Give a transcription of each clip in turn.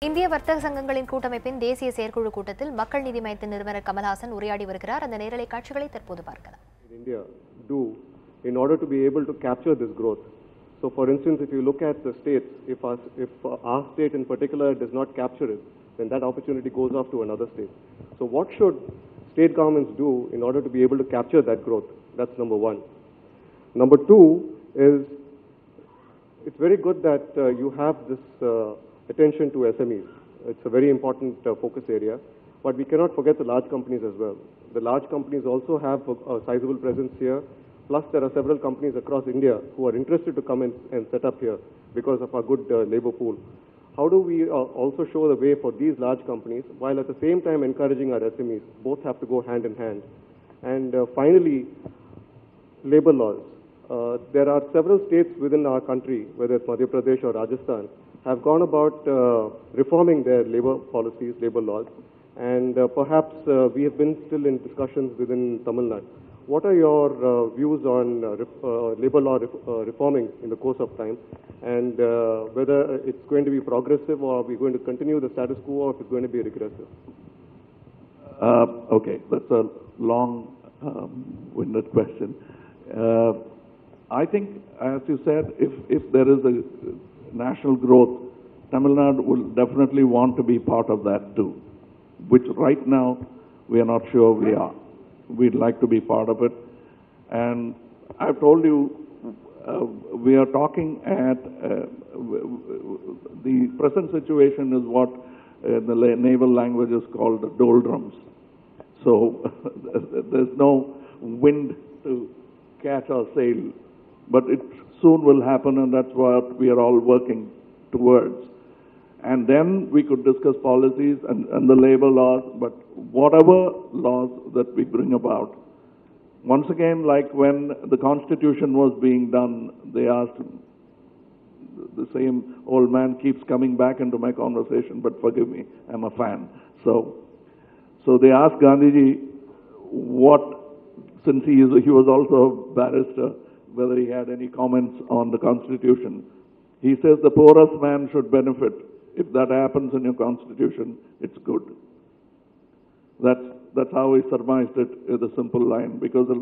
இந்திய வர்த்தக சங்கங்களின் கூட்டமைப்பின் தேசிய செயற்குழு கூட்டத்தில் மக்கள் நீதி மையத்தின் நிறுவனர் கமல்ஹாசன் உரையாடி வருகிறார். அந்த நேரலை காட்சிகளை தற்போது பார்க்கலாம். India do in order to be able to capture this growth. So for instance, if you look at the states, if our state in particular does not capture it, then that opportunity goes off to another state. So what should state governments do in order to be able to capture that growth? That's number one. Number two is, it's very good that you have this attention to SMEs. It's a very important focus area, but we cannot forget the large companies as well. The large companies also have a sizable presence here, plus there are several companies across India who are interested to come in and set up here because of our good labor pool. How do we also show the way for these large companies while at the same time encouraging our SMEs? Both have to go hand in hand. And finally, labor laws. There are several states within our country, whether it's Madhya Pradesh or Rajasthan, have gone about reforming their labor policies, labor laws, and perhaps we have been still in discussions within Tamil Nadu. What are your views on labor law reforming in the course of time, and whether it's going to be progressive or are we going to continue the status quo or if it's going to be regressive? Okay, that's a long-winded question. I think, as you said, if there is a national growth, Tamil Nadu will definitely want to be part of that too, which right now we are not sure we are. We'd like to be part of it. And I've told you, we are talking at, the present situation is what the naval language is called the doldrums. So there's no wind to catch our sail, but it soon will happen, and that's what we are all working towards. And then we could discuss policies and the labor laws, but whatever laws that we bring about, once again, like when the Constitution was being done, they asked, the same old man keeps coming back into my conversation, but forgive me, I'm a fan. So they asked Gandhiji what, since he was also a barrister, whether he had any comments on the Constitution. He says the poorest man should benefit. If that happens in your Constitution, it's good. That's how he surmised it with a simple line, because the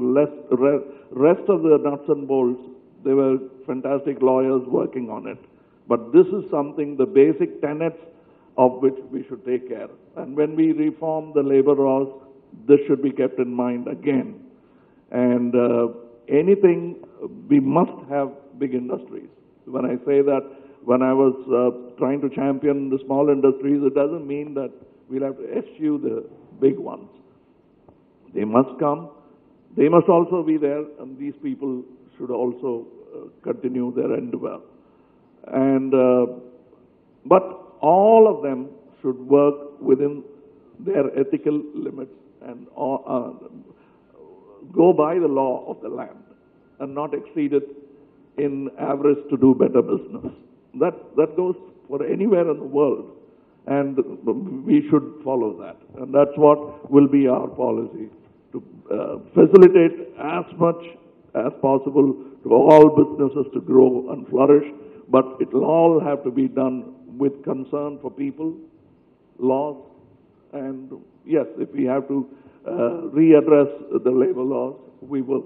rest of the nuts and bolts, they were fantastic lawyers working on it. But this is something, the basic tenets of which we should take care. And when we reform the labor laws, this should be kept in mind again. And anything, we must have big industries. When I say that, when I was trying to champion the small industries, it doesn't mean that we'll have to eschew the big ones. They must come. They must also be there, and these people should also continue their endeavor. And but all of them should work within their ethical limits and go by the law of the land and not exceed it in avarice to do better business. That goes for anywhere in the world, and we should follow that. And that's what will be our policy, to facilitate as much as possible to all businesses to grow and flourish, but it will all have to be done with concern for people, laws, and yes, if we have to readdress the labor laws, we will.